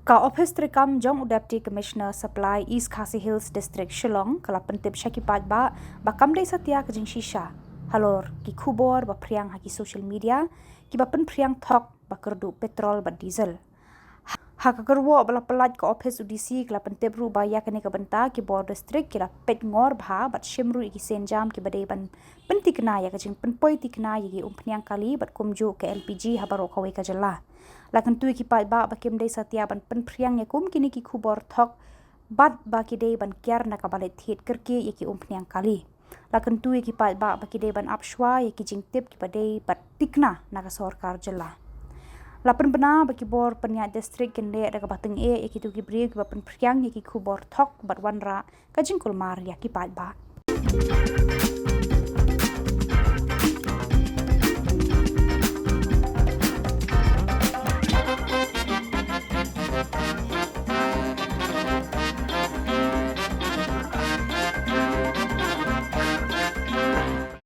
Ka Ophis Trikam Jong Deputy Commissioner Supply East Khasi Hills District Shillong kala pentip syakipat bakam dai satya kajing shisha halor ki Khubor ba priang haki social media ki ba priang thok ba kerdu petrol ba diesel haka kerwo bala pelat ka Ophis UDC kala pentip ru ba ya kene ka benta ki Bor district kila pet ngor bha bat shimru ki senjam ki badai ban pentikna ya kajing penpoi tikna yi Umphniang kali bat kumju ke LPG habaro kawe ka jalla la Kyntu ki pai ba bakim dei satya ban penpriang ya kum kini ki Khubor thok bat ba ki dei ban kyar na ka bale Thied kerke ya ki Umphniang kali la Kyntu ki pai ba ki dei ban apshwa ya ki jingtip ki badai bat tikna na ka Khuborjylla la penbena ba ki Bor penya district kende da ka bateng ya ki tu ki bri ki ba penpriang ya ki Khubor thok bat wanra ka jingkul mar ya ki pai ba